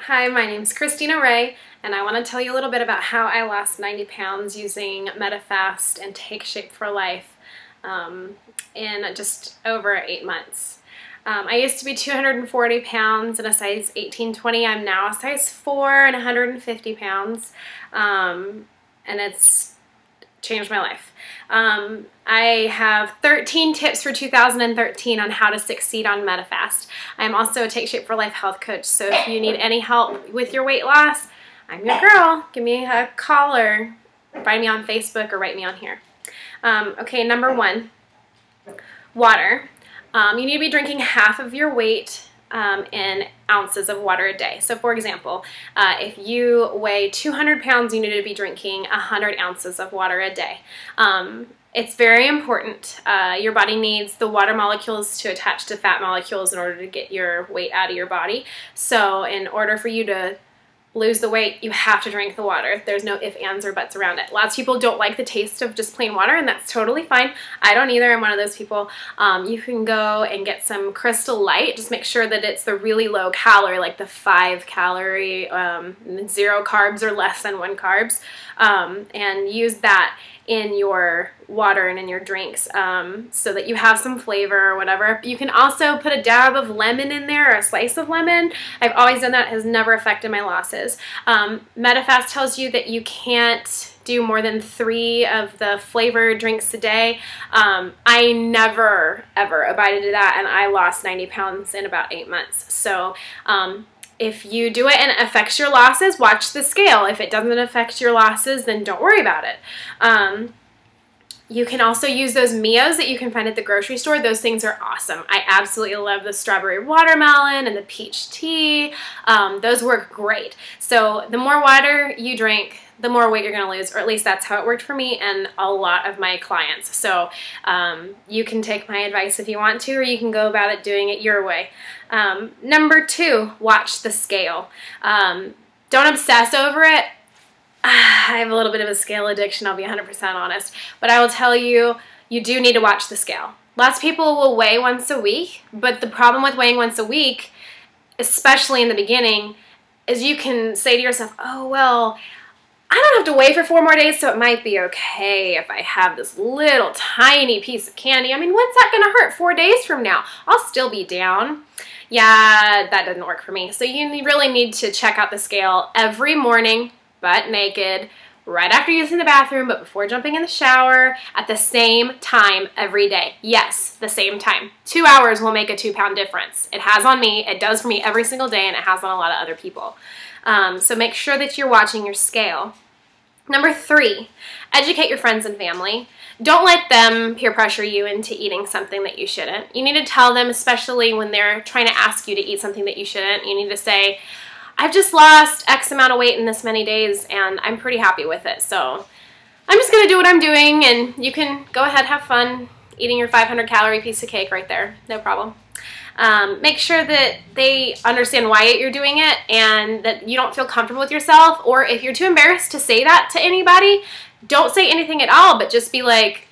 Hi, my name's Kristina Ray, and I want to tell you a little bit about how I lost 90 pounds using MetaFast and Take Shape for Life in just over 8 months. I used to be 240 pounds and a size 18-20. I'm now a size 4 and 150 pounds, and it's changed my life. I have 13 tips for 2013 on how to succeed on MetaFast. I'm also a Take Shape for Life health coach, so if you need any help with your weight loss, I'm your girl. Give me a call or find me on Facebook or write me on here. Okay, number 1, water. You need to be drinking half of your weight in ounces of water a day. So for example, if you weigh 200 pounds, you need to be drinking 100 ounces of water a day. It's very important. Your body needs the water molecules to attach to fat molecules in order to get your weight out of your body. So in order for you to lose the weight, you have to drink the water. There's no ifs, ands, or buts around it. Lots of people don't like the taste of just plain water, and that's totally fine. I don't either. I'm one of those people. You can go and get some Crystal Light. Just make sure that it's the really low calorie, like the 5 calorie, 0 carbs or less than 1 carbs, and use that in your water and in your drinks so that you have some flavor or whatever. You can also put a dab of lemon in there or a slice of lemon. I've always done that. It has never affected my losses. MetaFast tells you that you can't do more than 3 of the flavored drinks a day. I never ever abided to that, and I lost 90 pounds in about 8 months. So if you do it and it affects your losses, watch the scale. If it doesn't affect your losses, then don't worry about it. You can also use those Mios that you can find at the grocery store. Those things are awesome. I absolutely love the strawberry watermelon and the peach tea. Those work great. So the more water you drink, the more weight you're going to lose, or at least that's how it worked for me and a lot of my clients. So you can take my advice if you want to, or you can go about it doing it your way. Number 2, watch the scale. Don't obsess over it. I have a little bit of a scale addiction, I'll be 100% honest, but I will tell you, you do need to watch the scale. Lots of people will weigh once a week, but the problem with weighing once a week, especially in the beginning, is you can say to yourself, oh, well, I don't have to weigh for 4 more days, so it might be okay if I have this little tiny piece of candy. I mean, what's that going to hurt 4 days from now? I'll still be down. Yeah, that doesn't work for me. So you really need to check out the scale every morning, butt naked, right after using the bathroom, but before jumping in the shower, at the same time every day. Yes, the same time. 2 hours will make a 2-pound difference. It has on me, it does for me every single day, and it has on a lot of other people. So make sure that you're watching your scale. Number 3, educate your friends and family. Don't let them peer pressure you into eating something that you shouldn't. You need to tell them, especially when they're trying to ask you to eat something that you shouldn't, you need to say, I've just lost X amount of weight in this many days and I'm pretty happy with it. So I'm just going to do what I'm doing, and you can go ahead, have fun eating your 500 calorie piece of cake right there. No problem. Make sure that they understand why you're doing it and that you don't feel comfortable with yourself, or if you're too embarrassed to say that to anybody, don't say anything at all, but just be like,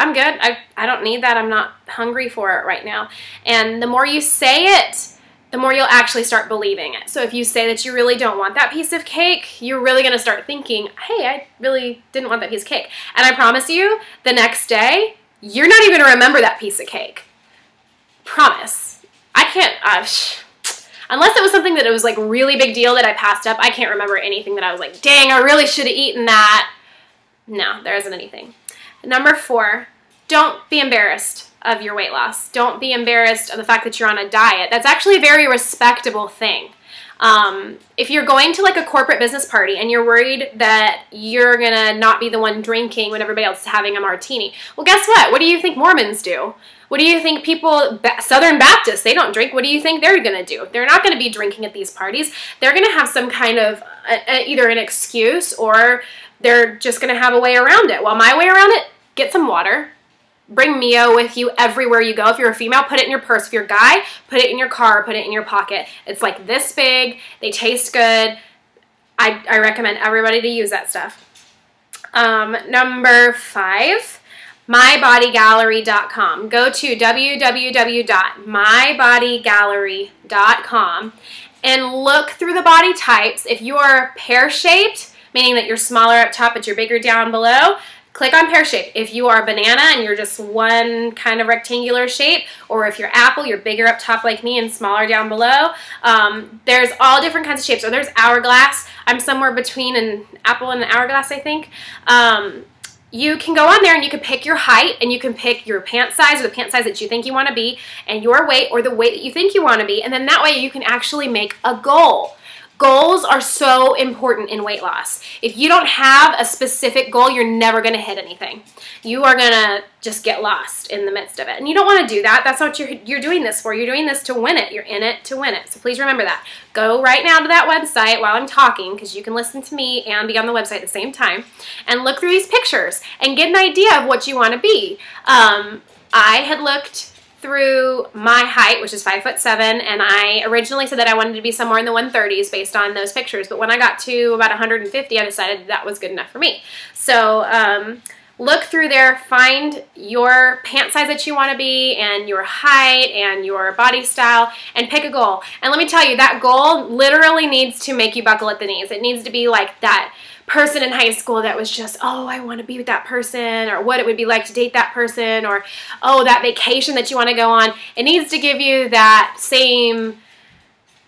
I'm good. I don't need that. I'm not hungry for it right now. And the more you say it, the more you'll actually start believing it. So if you say that you really don't want that piece of cake, you're really going to start thinking, hey, I really didn't want that piece of cake. And I promise you, the next day, you're not even going to remember that piece of cake. Promise. I can't, unless it was something that it was like really big deal that I passed up, I can't remember anything that I was like, dang, I really should have eaten that. No, there isn't anything. Number 4, don't be embarrassed of your weight loss. Don't be embarrassed of the fact that you're on a diet. That's actually a very respectable thing. If you're going to like a corporate business party and you're worried that you're gonna not be the one drinking when everybody else is having a martini, well, guess what? What do you think Mormons do? What do you think people, Southern Baptists, they don't drink. What do you think they're gonna do? They're not gonna be drinking at these parties. They're gonna have some kind of either an excuse, or they're just gonna have a way around it. Well, my way around it, get some water. Bring Mio with you everywhere you go. If you're a female, put it in your purse. If you're a guy, put it in your car, put it in your pocket. It's like this big. They taste good. I recommend everybody to use that stuff. Number 5, mybodygallery.com. Go to www.mybodygallery.com and look through the body types. If you're pear-shaped, meaning that you're smaller up top but you're bigger down below, click on pear shape. If you are banana and you're just one kind of rectangular shape, or if you're apple, you're bigger up top like me and smaller down below. There's all different kinds of shapes. Or there's hourglass. I'm somewhere between an apple and an hourglass, I think. You can go on there and you can pick your height, and you can pick your pant size or the pant size that you think you want to be, and your weight or the weight that you think you want to be, and then that way you can actually make a goal. Goals are so important in weight loss. If you don't have a specific goal, you're never going to hit anything. You are going to just get lost in the midst of it. And you don't want to do that. That's not what you're doing this for. You're doing this to win it. You're in it to win it. So please remember that. Go right now to that website while I'm talking, because you can listen to me and be on the website at the same time, and look through these pictures and get an idea of what you want to be. I had looked through my height, which is 5'7", and I originally said that I wanted to be somewhere in the 130s based on those pictures, but when I got to about 150, I decided that was good enough for me. So look through there, find your pant size that you want to be, and your height, and your body style, and pick a goal. And let me tell you, that goal literally needs to make you buckle at the knees. It needs to be like that person in high school that was just, oh, I want to be with that person, or what it would be like to date that person, or oh, that vacation that you want to go on. It needs to give you that same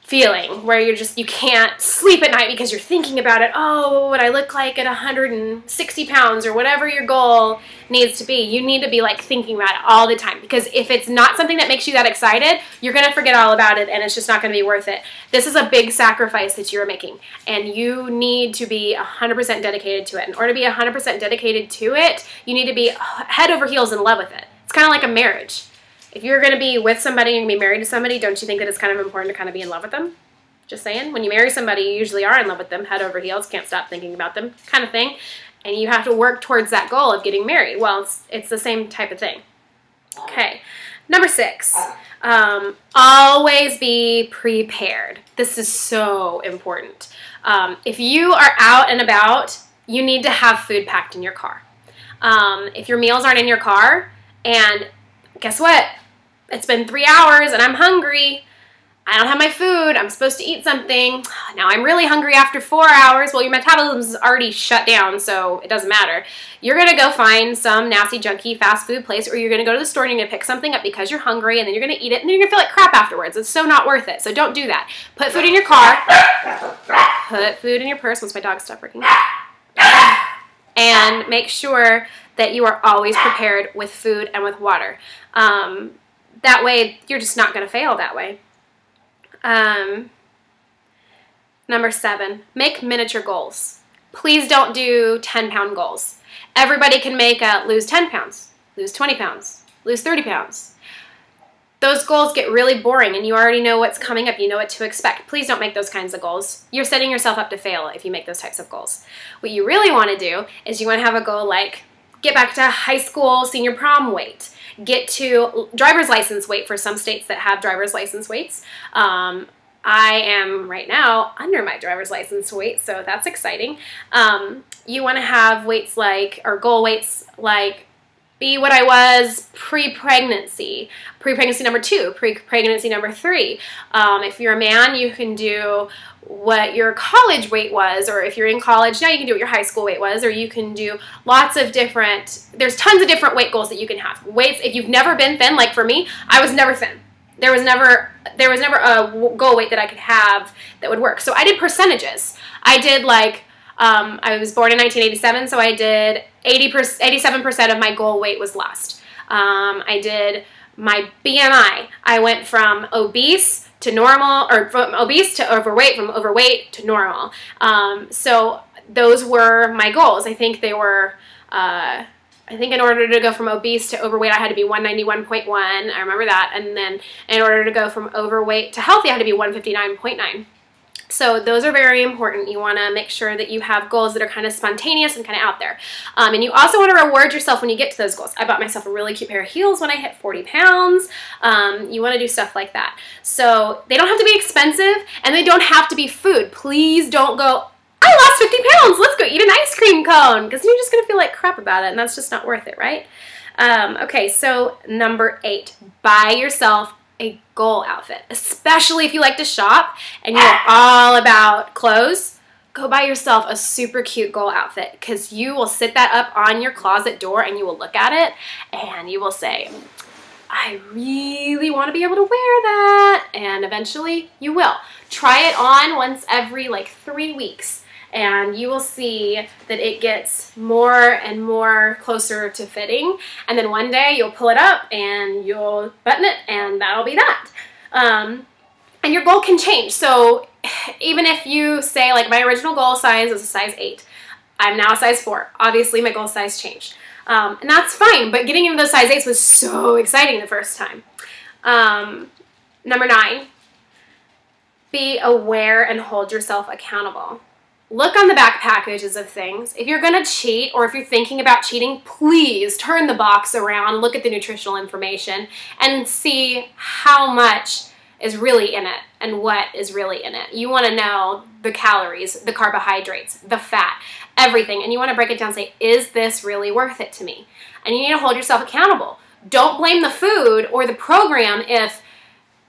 feeling where you can't sleep at night because you're thinking about it. Oh, what would I look like at 160 pounds, or whatever your goal needs to be. You need to be like thinking about it all the time, because if it's not something that makes you that excited, you're going to forget all about it, and it's just not going to be worth it. This is a big sacrifice that you're making, and you need to be 100% dedicated to it. In order to be 100% dedicated to it, you need to be head over heels in love with it. It's kind of like a marriage. If you're going to be with somebody and be married to somebody, don't you think that it's kind of important to kind of be in love with them? Just saying. When you marry somebody, you usually are in love with them, head over heels, can't stop thinking about them, kind of thing. And you have to work towards that goal of getting married. Well, it's the same type of thing. Okay. Number 6, always be prepared. This is so important. If you are out and about, you need to have food packed in your car. If your meals aren't in your car, and guess what? It's been 3 hours and I'm hungry. I don't have my food. I'm supposed to eat something. Now I'm really hungry after 4 hours. Well, your metabolism is already shut down, so it doesn't matter. You're going to go find some nasty, junky, fast food place, or you're going to go to the store and you're going to pick something up because you're hungry, and then you're going to eat it, and then you're going to feel like crap afterwards. It's so not worth it. So don't do that. Put food in your car. Put food in your purse once my dog stopped working. And make sure that you are always prepared with food and with water. That way, you're just not going to fail that way. Number 7, make miniature goals. Please don't do 10-pound goals. Everybody can make a lose 10 pounds, lose 20 pounds, lose 30 pounds. Those goals get really boring, and you already know what's coming up. You know what to expect. Please don't make those kinds of goals. You're setting yourself up to fail if you make those types of goals. What you really want to do is you want to have a goal like get back to high school senior prom weight, get to driver's license weight for some states that have driver's license weights. I am right now under my driver's license weight, so that's exciting. You want to have weights like, or goal weights like, be what I was pre-pregnancy, pre-pregnancy number 2, pre-pregnancy number 3. If you're a man, you can do what your college weight was, or if you're in college now, you can do what your high school weight was, or you can do lots of different, there's tons of different weight goals that you can have. Weights, if you've never been thin, like for me, I was never thin. There was never a goal weight that I could have that would work. So I did percentages. I did like, I was born in 1987, so I did 87% of my goal weight was lost. I did my BMI. I went from obese to normal, or from obese to overweight, from overweight to normal. So those were my goals. I think they were, I think in order to go from obese to overweight, I had to be 191.1. I remember that. And then in order to go from overweight to healthy, I had to be 159.9. So those are very important. You want to make sure that you have goals that are kind of spontaneous and kind of out there. And you also want to reward yourself when you get to those goals. I bought myself a really cute pair of heels when I hit 40 pounds. You want to do stuff like that. So they don't have to be expensive, and they don't have to be food. Please don't go, I lost 50 pounds, let's go eat an ice cream cone, because you're just going to feel like crap about it, and that's just not worth it, right? Okay, so number 8, buy yourself a goal outfit, especially if you like to shop and you're all about clothes. Go buy yourself a super cute goal outfit, because you will sit that up on your closet door and you will look at it and you will say, I really want to be able to wear that. And eventually you will. Try it on once every like 3 weeks, and you will see that it gets more and more closer to fitting. And then one day you'll pull it up and you'll button it, and that'll be that. And your goal can change. So even if you say, like, my original goal size was a size 8, I'm now a size 4. Obviously my goal size changed. And that's fine, but getting into those size 8s was so exciting the first time. Number 9, be aware and hold yourself accountable. Look on the back packages of things. If you're gonna cheat, or if you're thinking about cheating, please turn the box around, look at the nutritional information, and see how much is really in it and what is really in it. You wanna know the calories, the carbohydrates, the fat, everything, and you wanna break it down and say, is this really worth it to me? And you need to hold yourself accountable. Don't blame the food or the program if,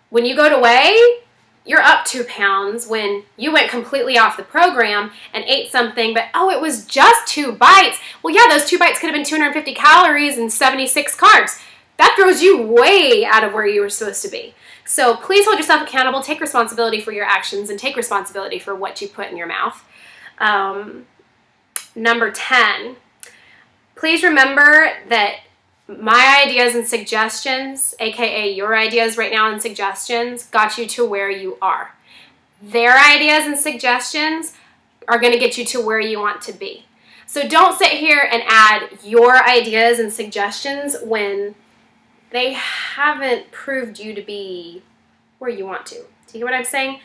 when you go to weigh, you're up 2 pounds when you went completely off the program and ate something, but oh, it was just 2 bites. Well, yeah, those 2 bites could have been 250 calories and 76 carbs. That throws you way out of where you were supposed to be. So please hold yourself accountable, take responsibility for your actions, and take responsibility for what you put in your mouth. Number 10, please remember that my ideas and suggestions, aka your ideas right now and suggestions, got you to where you are. Their ideas and suggestions are going to get you to where you want to be. So don't sit here and add your ideas and suggestions when they haven't proved you to be where you want to. Do you get what I'm saying?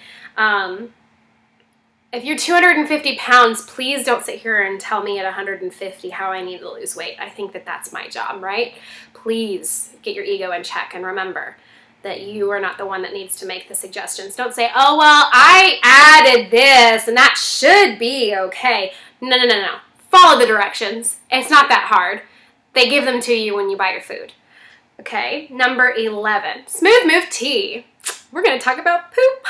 If you're 250 pounds, please don't sit here and tell me at 150 how I need to lose weight. I think that that's my job, right? Please get your ego in check and remember that you are not the one that needs to make the suggestions. Don't say, oh, well, I added this and that should be okay. No, no, no, no. Follow the directions. It's not that hard. They give them to you when you buy your food. Okay, number 11, smooth move tea. We're going to talk about poop.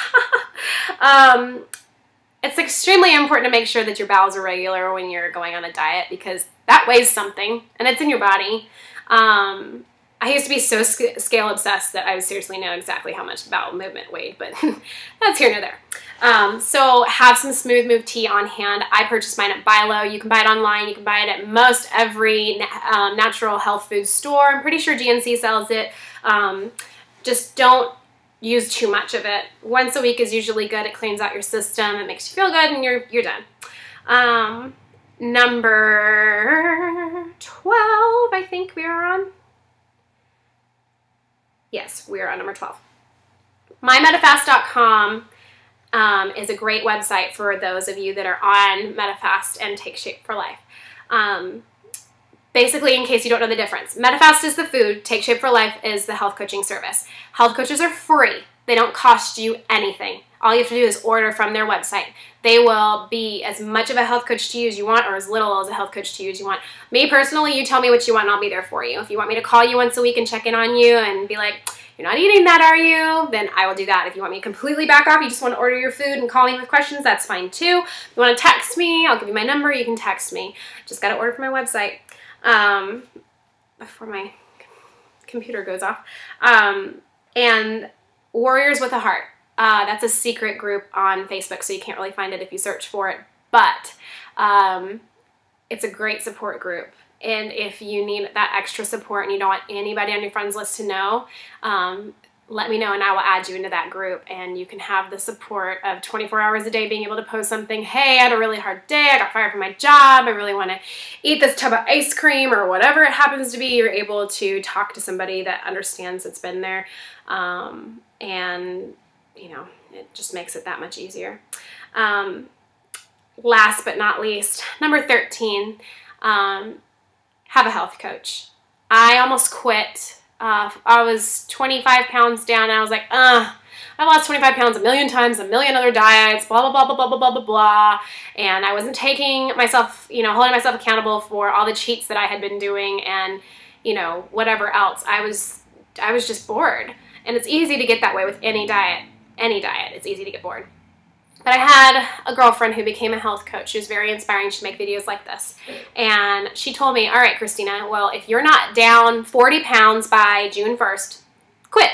It's extremely important to make sure that your bowels are regular when you're going on a diet, because that weighs something and it's in your body. I used to be so scale obsessed that I would seriously know exactly how much bowel movement weighed, but that's here nor there. So have some smooth move tea on hand. I purchased mine at Buy Low. You can buy it online. You can buy it at most every natural health food store. I'm pretty sure GNC sells it. Just don't use too much of it. Once a week is usually good. It cleans out your system. It makes you feel good, and you're done. Number 12, I think we are on. Yes, we are on number 12. MyMedifast.com is a great website for those of you that are on Medifast and Take Shape for Life. Basically, in case you don't know the difference, Medifast is the food, Take Shape for Life is the health coaching service. Health coaches are free. They don't cost you anything. All you have to do is order from their website. They will be as much of a health coach to you as you want, or as little as a health coach to you as you want. Me personally, you tell me what you want and I'll be there for you. If you want me to call you once a week and check in on you and be like, you're not eating that, are you? Then I will do that. If you want me to completely back off, you just want to order your food and call me with questions, that's fine too. If you want to text me, I'll give you my number, you can text me. Just got to order from my website before my computer goes off. And Warriors with a Heart. That's a secret group on Facebook, so you can't really find it if you search for it. But it's a great support group. And if you need that extra support and you don't want anybody on your friends list to know, let me know and I will add you into that group, and you can have the support of 24 hours a day being able to post something. Hey, I had a really hard day. I got fired from my job. I really want to eat this tub of ice cream, or whatever it happens to be. You're able to talk to somebody that understands, that's been there. And, you know, it just makes it that much easier. Last but not least, number 13, have a health coach. I almost quit. I was 25 pounds down and I was like, I lost 25 pounds a million times, a million other diets, blah, blah, blah, blah, blah, blah, blah, blah, blah. And I wasn't taking myself, you know, holding myself accountable for all the cheats that I had been doing and, you know, whatever else. I was just bored. And it's easy to get that way with any diet. Any diet, it's easy to get bored. But I had a girlfriend who became a health coach. She was very inspiring. She'd make videos like this. And she told me, all right, Kristina, well, if you're not down 40 pounds by June 1st, quit.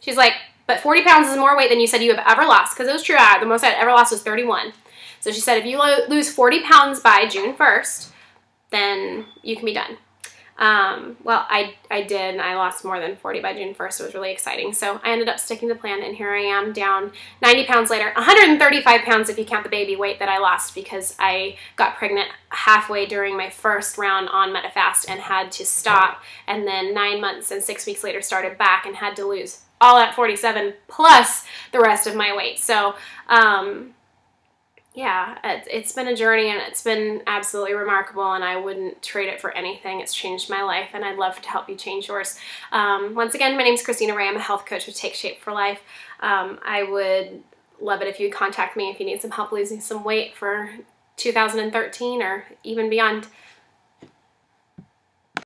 She's like, but 40 pounds is more weight than you said you have ever lost. Because it was true. The most I'd ever lost was 31. So she said, if you lose 40 pounds by June 1st, then you can be done. Well, I did, and I lost more than 40 by June 1st. It was really exciting. So I ended up sticking to the plan, and here I am down 90 pounds later, 135 pounds if you count the baby weight that I lost because I got pregnant halfway during my first round on Metafast and had to stop, and then 9 months and 6 weeks later started back and had to lose all at 47 plus the rest of my weight. So, yeah, it's been a journey, and it's been absolutely remarkable, and I wouldn't trade it for anything. It's changed my life, and I'd love to help you change yours. Once again, my name is Kristina Ray. I'm a health coach with Take Shape for Life. I would love it if you'd contact me if you need some help losing some weight for 2013 or even beyond.